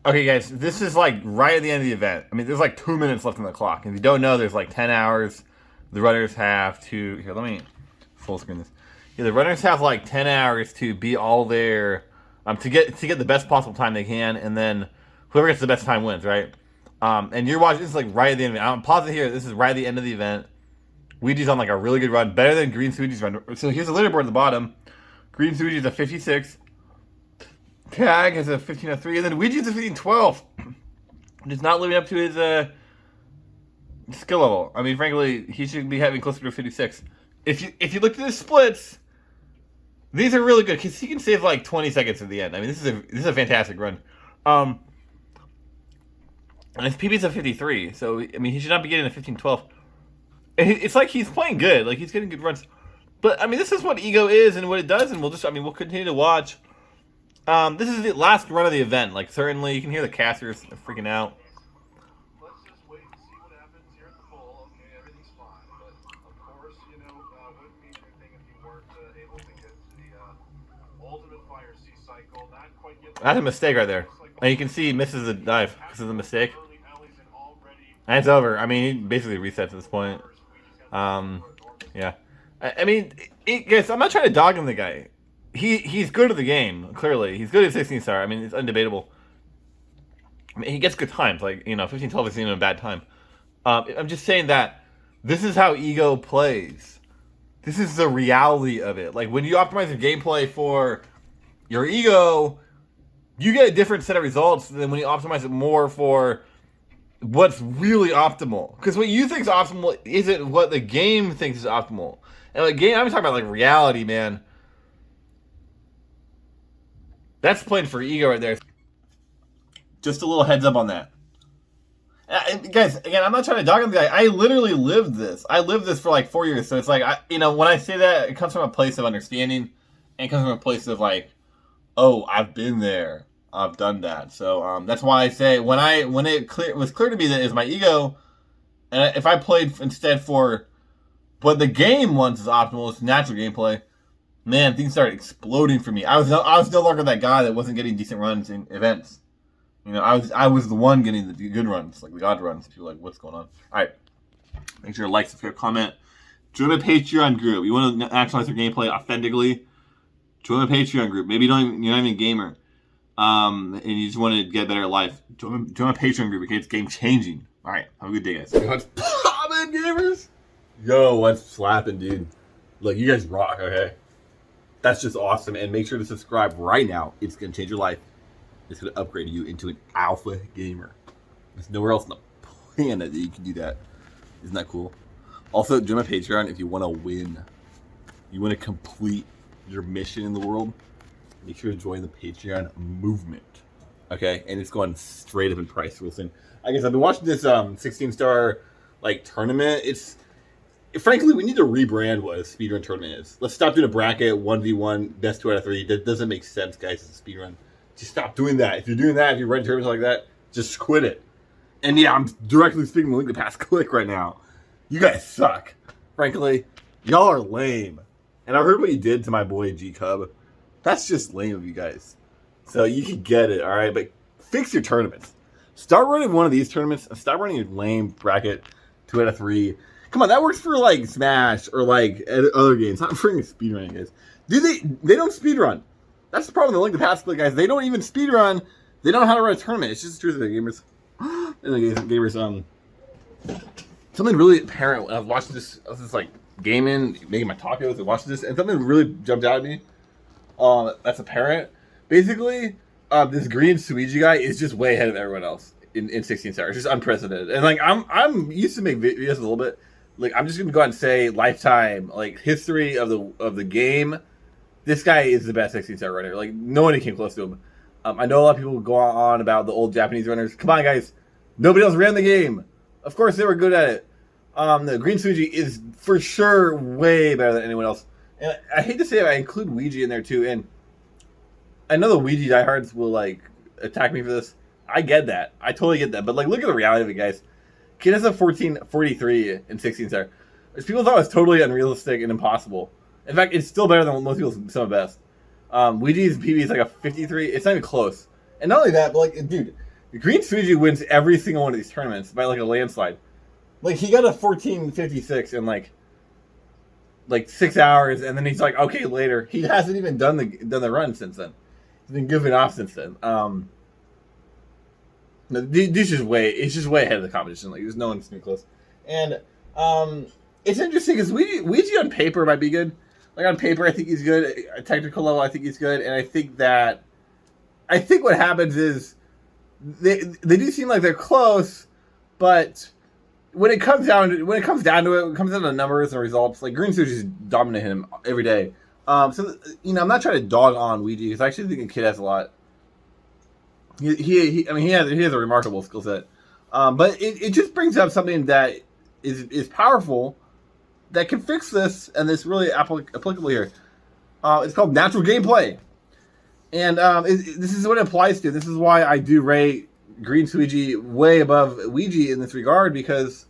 Okay, guys, this is like right at the end of the event. I mean, there's like 2 minutes left on the clock. If you don't know, there's like 10 hours. The runners have to. Here, let me full screen this. Yeah, the runners have like 10 hours to be all there, to get the best possible time they can, and then whoever gets the best time wins, right? And you're watching. This is like right at the end of it. I'm pausing here. This is right at the end of the event. Ouija's on like a really good run, better than Green Suji's run. So here's the leaderboard at the bottom. Green Suji's a 56. Tag has a 1503, and then Ouija's a 1512. Just not living up to his skill level. I mean, frankly, he should be having closer to a 56. If you look at his splits, these are really good because he can save like 20 seconds at the end. I mean, this is a fantastic run. And his PB's a 53, so I mean, he should not be getting a 1512. It's like he's playing good, like he's getting good runs. But I mean, this is what ego is and what it does, and we'll continue to watch. This is the last run of the event. Like, certainly, you can hear the casters freaking out. Let's just wait and see what happens here at the bowl. Okay, everything's fine, but of course, wouldn't mean anything if you weren't able to get to the ultimate fire C cycle. Not quite yet. That's a mistake right there, and you can see he misses the dive because of the mistake. And it's over. I mean, he basically resets at this point. Yeah. I mean, guys, I'm not trying to dog him, the guy. He's good at the game, clearly. He's good at 16 star. I mean, it's undebatable. I mean, he gets good times. Like, 15-12 isn't even a bad time. I'm just saying that this is how ego plays. This is the reality of it. Like, when you optimize your gameplay for your ego, you get a different set of results than when you optimize it more for what's really optimal. Because what you think is optimal isn't what the game thinks is optimal. And like game, I'm talking about like reality, man. That's playing for ego right there. Just a little heads up on that. And guys, again, I'm not trying to dog on the guy. I literally lived this. I lived this for like 4 years. So it's like, when I say that, it comes from a place of understanding. And it comes from a place of like, oh, I've been there. I've done that. So that's why I say when it was clear to me that it was my ego, and if I played instead for what the game wants is optimal, it's natural gameplay, man, things started exploding for me. I was no longer that guy that wasn't getting decent runs in events. I was the one getting the good runs, like the God runs. People are like, what's going on? All right, make sure to like, subscribe, comment, join my Patreon group. You want to actualize your gameplay authentically? Join my Patreon group. Maybe you're not even a gamer. And you just want to get better at life, join my Patreon group, okay? It's game changing. Alright, have a good day, guys. What's poppin', gamers? Yo, what's slapping, dude? Look, you guys rock, okay? That's just awesome, and make sure to subscribe right now. It's gonna change your life. It's gonna upgrade you into an alpha gamer. There's nowhere else on the planet that you can do that. Isn't that cool? Also, join my Patreon if you want to win. You want to complete your mission in the world. Make sure to join the Patreon movement, okay? And it's going straight up in price real soon. I guess I've been watching this 16-star tournament. Frankly, we need to rebrand what a speedrun tournament is. Let's stop doing a bracket 1v1 best 2 out of 3. That doesn't make sense, guys. It's a speedrun. Just stop doing that. If you're doing that, if you're running tournaments like that, just quit it. And yeah, I'm directly speaking to Link the Past Click right now. You guys suck. Frankly, y'all are lame. And I heard what you did to my boy G Cub. That's just lame of you guys. So you can get it, all right? But fix your tournaments. Start running one of these tournaments and stop running your lame bracket 2 out of 3. Come on, that works for like Smash or like other games. Not for speedrunning, guys. They don't speedrun. That's the problem with Link the Past Click, guys. They don't even speedrun. They don't know how to run a tournament. It's just the truth of the gamers. And the gamers, something really apparent. I was watching this. I was just like gaming, making my tacos, and watching this, and something really jumped out at me. That's apparent. Basically, this green Suiji guy is just way ahead of everyone else in 16 stars. It's just unprecedented. And like I'm used to make videos a little bit. Like I'm just gonna go out and say lifetime, like history of the game. This guy is the best 16 star runner. Like no one came close to him. I know a lot of people go on about the old Japanese runners. Come on, guys. Nobody else ran the game. Of course they were good at it. The green Suiji is for sure way better than anyone else. And I hate to say it, I include Ouija in there too. And I know the Ouija diehards will like attack me for this. I get that. I totally get that. But like, look at the reality of it, guys. Kid has a 1443 in 16 star. Which people thought was totally unrealistic and impossible. In fact, it's still better than most people's some of best. Ouija's PB is like a 53. It's not even close. And not only that, but like, dude, Green Suji wins every single one of these tournaments by like a landslide. Like he got a 14.56 in like 6 hours, and then he's like, okay, later. He hasn't even done the run since then. He's been giving off since then. It's just way ahead of the competition. Like there's no one's gonna be close. And it's interesting because Ouija on paper might be good. Like on paper, I think he's good. At technical level, I think he's good. And I think what happens is they do seem like they're close, but when it comes down to it, when it comes down to numbers and results, like Green Suji's dominating him every day. So I'm not trying to dog on Ouija because I actually think the kid has a lot. He has a remarkable skill set. But it just brings up something that is powerful that can fix this, and it's really applicable here. It's called natural gameplay. And this is what it applies to. This is why I do rate Green Suiji way above Ouija in this regard, because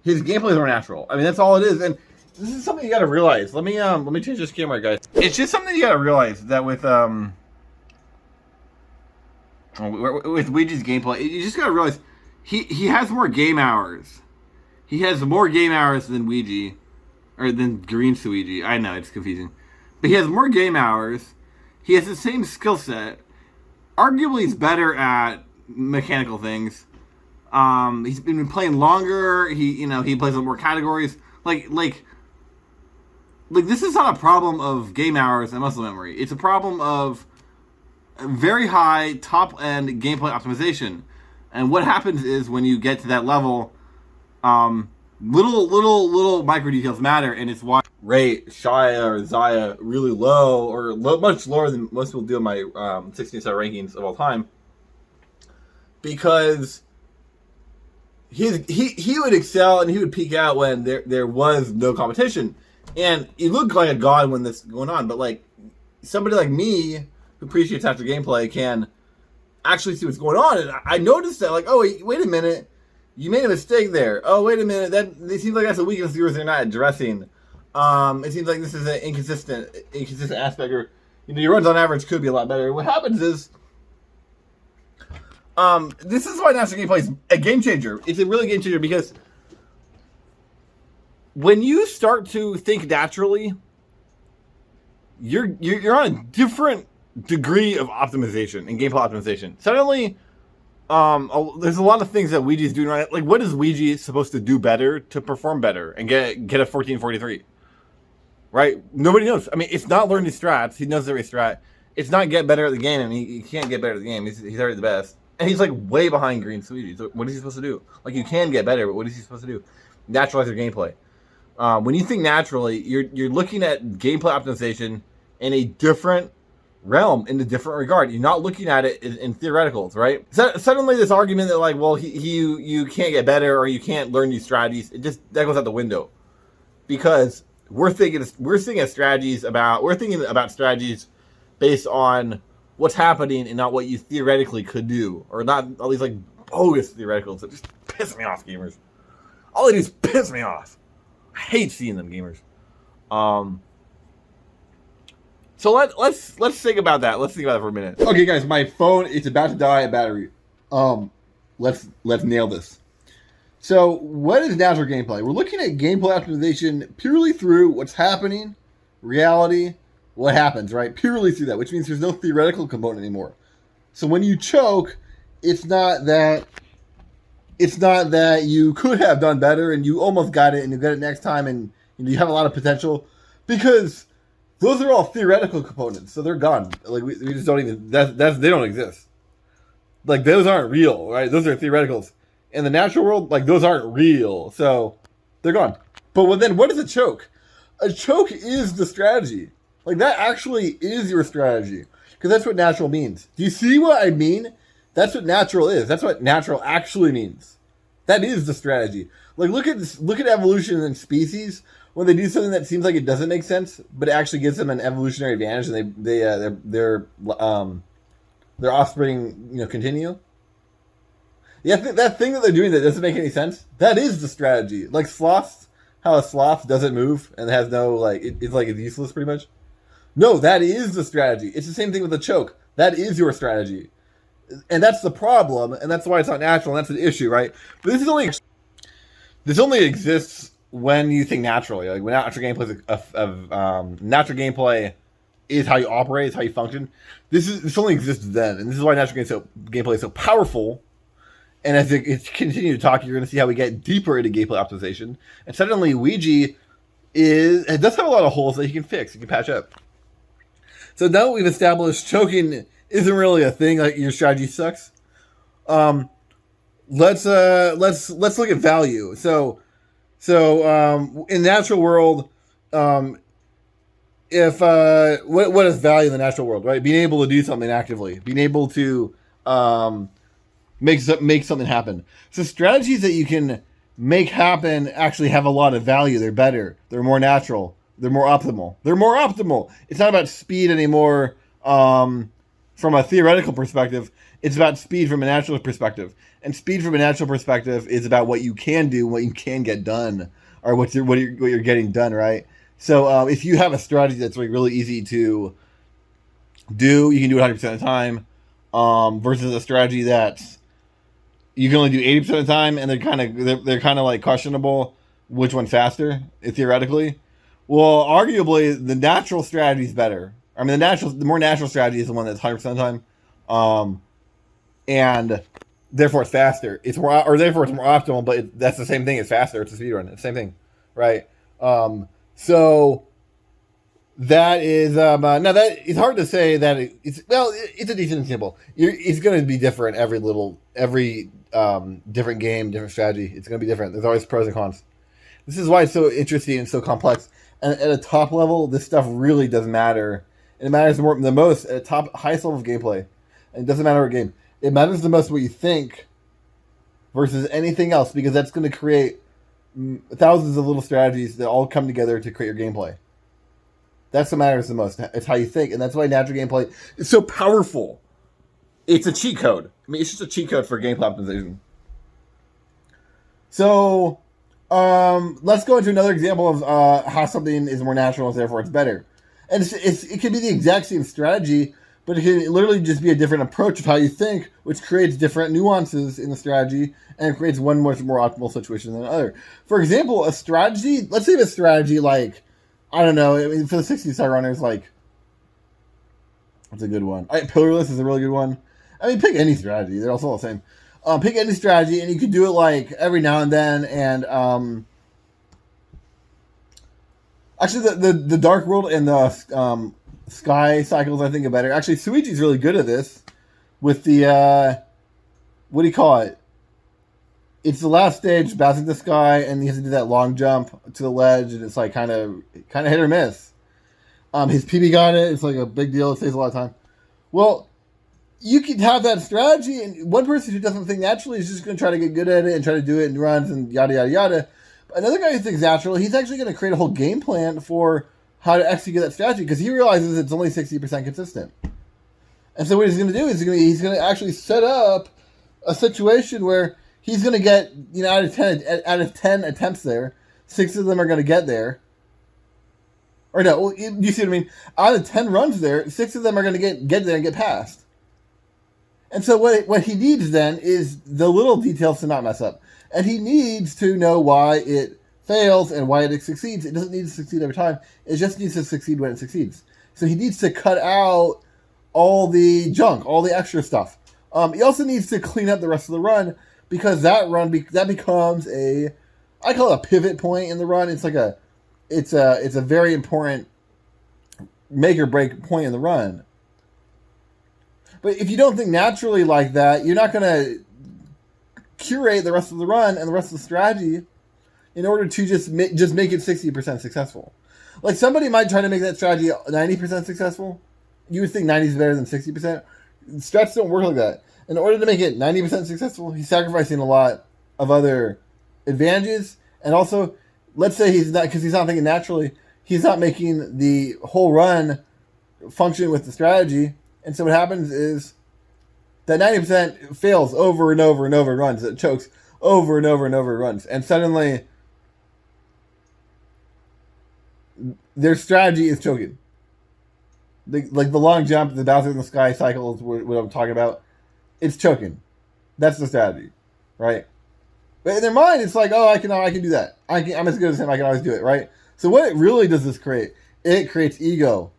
his gameplay is more natural. I mean, that's all it is. And this is something you got to realize. Let me change this camera, guys. It's just something you got to realize that with Ouija's gameplay, you just got to realize he has more game hours. He has more game hours than Ouija, or than Green Suiji. I know it's confusing, but he has more game hours. He has the same skill set. Arguably, he's better at mechanical things. He's been playing longer. He plays with more categories. Like this is not a problem of game hours and muscle memory. It's a problem of very high top end gameplay optimization. And what happens is when you get to that level, little micro details matter, and it's why rate Shia or Zaya really low, or much lower than most people do in my 16-star rankings of all time, because he would excel and he would peak out when there was no competition, and he looked like a god when this was going on. But like somebody like me who appreciates natural gameplay can actually see what's going on, and I noticed that, like, oh wait a minute. You made a mistake there. Oh, wait a minute. It seems like that's a weakness viewers they're not addressing. It seems like this is an inconsistent aspect, or your runs on average could be a lot better. What happens is, this is why natural gameplay is a game changer. It's a really game changer because when you start to think naturally, you're on a different degree of optimization and gameplay optimization. Suddenly, there's a lot of things that Ouija's doing right. Like, what is Ouija supposed to do better to perform better and get a 1443? Right? Nobody knows. I mean, it's not learn his strats. He knows every strat. It's not get better at the game. I mean, he can't get better at the game. He's already the best. And he's like way behind Green Suiji. So what is he supposed to do? Like, you can get better, but what is he supposed to do? Naturalize your gameplay. When you think naturally, you're looking at gameplay optimization in a different realm, in a different regard. You're not looking at it in theoreticals, right? Suddenly this argument that, like, well, you can't get better or you can't learn these strategies, that goes out the window, because we're thinking about strategies based on what's happening and not what you theoretically could do, or not all these like bogus theoreticals that just piss me off, gamers. All they do is piss me off. I hate seeing them, gamers. So let's think about that. Let's think about it for a minute. Okay, guys, my phone is about to die of battery. Let's nail this. So, what is natural gameplay? We're looking at gameplay optimization purely through what's happening, reality, what happens, right? Purely through that, which means there's no theoretical component anymore. So when you choke, it's not that you could have done better and you almost got it and you get it next time and you have a lot of potential, because those are all theoretical components, so they're gone. Like we just don't even they don't exist. Like those aren't real, right? Those are theoreticals. In the natural world, like those aren't real, so they're gone. But then what is a choke? A choke is the strategy. Like that actually is your strategy, because that's what natural means. Do you see what I mean? That's what natural is. That's what natural actually means. That is the strategy. Like look at evolution and species. When they do something that seems like it doesn't make sense, but it actually gives them an evolutionary advantage, and their offspring continue. Yeah, that thing that they're doing that doesn't make any sense. That is the strategy. Like sloths, how a sloth doesn't move and has no it's useless pretty much. No, that is the strategy. It's the same thing with a choke. That is your strategy. And that's the problem, and that's why it's not natural, and that's an issue, right? But this only exists when you think naturally. Like when natural gameplay is how you operate, is how you function. This only exists then, and this is why natural gameplay is so powerful. And as it continues to talk, you're going to see how we get deeper into gameplay optimization. And suddenly, Ouija it does have a lot of holes that you can fix, you can patch up. So now that we've established choking isn't really a thing, like your strategy sucks. Let's look at value. So in the natural world, if what is value in the natural world, right? Being able to do something actively, being able to make something happen. So strategies that you can make happen actually have a lot of value. They're better. They're more natural. They're more optimal. It's not about speed anymore. From a theoretical perspective, it's about speed from a natural perspective. And speed from a natural perspective is about what you can do, what you can get done, or what you're getting done, right? So if you have a strategy that's like really easy to do, you can do it 100% of the time, versus a strategy that's you can only do 80% of the time, and they're kind of like questionable which one's faster theoretically. Well, arguably the natural strategy is better. I mean, the more natural strategy is the one that's 100% of the time, and therefore it's faster. Therefore it's more optimal. But that's the same thing. It's faster. It's a speed run. It's the same thing, right? So that is now that it's hard to say that it's a decent example. It's going to be different every different game, different strategy. It's going to be different. There's always pros and cons. This is why it's so interesting and so complex. And at a top level, this stuff really doesn't matter. And it matters the most at highest level of gameplay. And it doesn't matter what game. It matters the most what you think versus anything else, because that's going to create thousands of little strategies that all come together to create your gameplay. That's what matters the most. It's how you think. And that's why natural gameplay is so powerful. It's a cheat code. I mean, it's just a cheat code for gameplay optimization. So let's go into another example of how something is more natural and therefore it's better. And it can be the exact same strategy, but it can literally just be a different approach of how you think, which creates different nuances in the strategy, and it creates one much more optimal situation than another. For example, let's say a strategy like, I don't know, I mean, for the 60-star runners, like, what's a good one? Pillarless is a really good one. I mean, pick any strategy. They're also all the same. Pick any strategy, and you can do it like every now and then. And actually, the Dark World and the Sky cycles, I think, are better. Actually, Suiji's really good at this with the what do you call it? It's the last stage, bouncing the sky, and he has to do that long jump to the ledge, and it's like kind of hit or miss. His PB got it. It's like a big deal. It saves a lot of time. Well, you can have that strategy, and one person who doesn't think naturally is just going to try to get good at it and try to do it in runs and yada, yada, yada. But another guy who thinks natural, he's actually going to create a whole game plan for how to execute that strategy, because he realizes it's only 60% consistent. And so what he's going to do is he's going to actually set up a situation where he's going to get, out of 10 attempts there, 6 of them are going to get there. Or no, you see what I mean? Out of 10 runs there, 6 of them are going to get there and get past. And so what he needs then is the little details to not mess up. And he needs to know why it fails and why it succeeds. It doesn't need to succeed every time. It just needs to succeed when it succeeds. So he needs to cut out all the junk, all the extra stuff. He also needs to clean up the rest of the run, because that becomes I call it a pivot point in the run. It's a very important make or break point in the run. But if you don't think naturally like that, you're not going to curate the rest of the run and the rest of the strategy in order to just make it 60% successful. Like, somebody might try to make that strategy 90% successful. You would think 90 is better than 60%. Strats don't work like that. In order to make it 90% successful, he's sacrificing a lot of other advantages. And also, let's say he's not thinking naturally, he's not making the whole run function with the strategy. And so what happens is that 90% fails over and over and over and runs. It chokes over and over and over runs. And suddenly, their strategy is choking. Like the long jump, the bouncing in the sky cycle is what I'm talking about. it's choking. That's the strategy, right? But in their mind, it's like, oh, I can do that. I'm as good as him. I can always do it, right? So what it really does this create? It creates ego,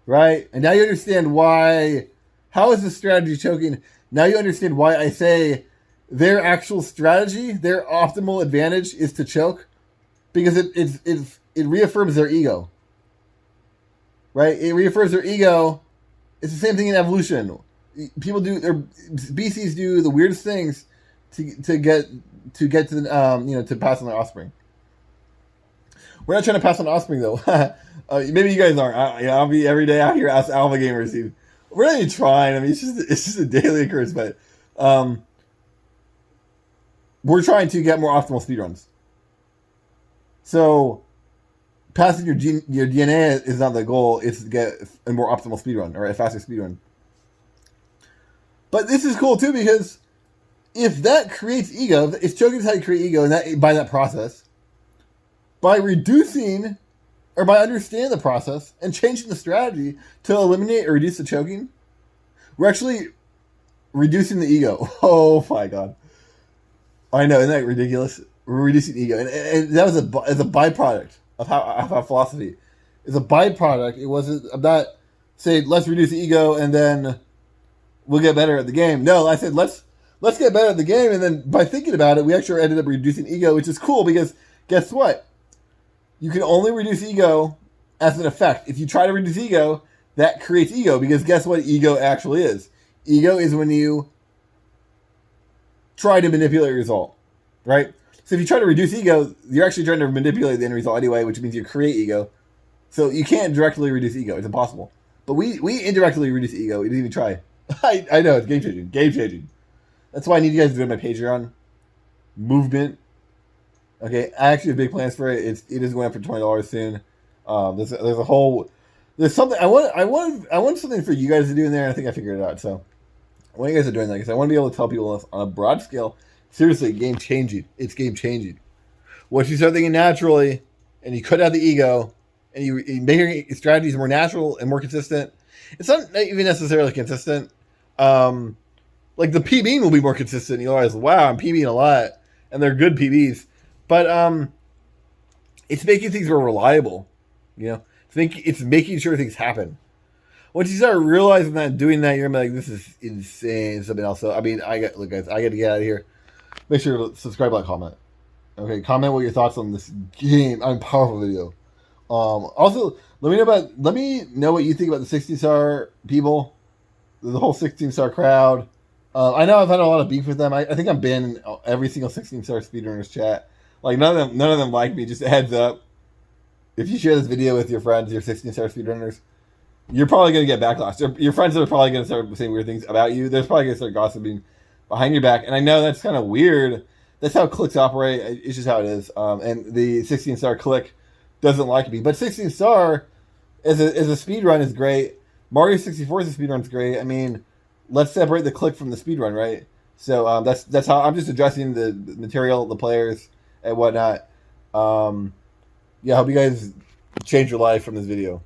right? And now you understand why. How is the strategy choking? Now you understand why I say their actual strategy, their optimal advantage is to choke, because it reaffirms their ego, right? It reaffirms their ego. It's the same thing in evolution. People do their species do the weirdest things to get to the to pass on their offspring. We're not trying to pass on offspring though. Maybe you guys aren't. I'll be every day out here as alpha gamers. We're not even trying. I mean, it's just a daily occurrence, but we're trying to get more optimal speedruns. So passing your DNA is not the goal. It's to get a more optimal speedrun or a faster speedrun. But this is cool too, because if that creates ego, if choking is how you create ego, and that by that process, by reducing or by understanding the process and changing the strategy to eliminate or reduce the choking, we're actually reducing the ego. Oh my god! I know, isn't that ridiculous? We're reducing ego, and that was as a byproduct of how philosophy is a byproduct. It wasn't. I'm not saying let's reduce the ego and then we'll get better at the game. No, I said let's get better at the game, and then by thinking about it, we actually ended up reducing ego, which is cool because guess what? You can only reduce ego as an effect. If you try to reduce ego, that creates ego, because guess what ego actually is? Ego is when you try to manipulate a result, right? So if you try to reduce ego, you're actually trying to manipulate the end result anyway, which means you create ego. So you can't directly reduce ego. It's impossible. But we indirectly reduce ego. We didn't even try. I know, it's game-changing. Game-changing. That's why I need you guys to join my Patreon movement. Okay, I actually have big plans for it. It is going up for $20 soon. There's something I want something for you guys to do in there, and I think I figured it out. So I want you guys to doing that because I want to be able to tell people on a broad scale. Seriously, game changing. It's game changing. Once you start thinking naturally, and you cut out the ego, and you make your strategies more natural and more consistent. It's not even necessarily consistent. Like the PBing will be more consistent. You realize, wow, I'm PBing a lot, and they're good PBs. But it's making things more reliable. You know, it's making sure things happen. Once you start realizing that and doing that, you're gonna be like, this is insane. Something else. So I mean, look, guys, I got to get out of here. Make sure to subscribe, like, comment. Okay, comment what your thoughts on this game. Powerful video. Also, let me know what you think about the 16-star people, the whole 16-star crowd. I know I've had a lot of beef with them. I think I'm banned in every single 16-star speedrunners chat. Like none of them like me. Just a heads up. If you share this video with your friends, your 16-star speedrunners, you're probably gonna get backlash. Your friends are probably gonna start saying weird things about you. There's probably gonna start gossiping behind your back. And I know that's kind of weird. That's how cliques operate. It's just how it is. And the 16-star clique doesn't like me. But 16-star as a speed run is great. Mario 64 as a speed run is great. I mean, let's separate the clique from the speed run, right? So that's how I'm just addressing the material, the players, and whatnot. Yeah, I hope you guys change your life from this video.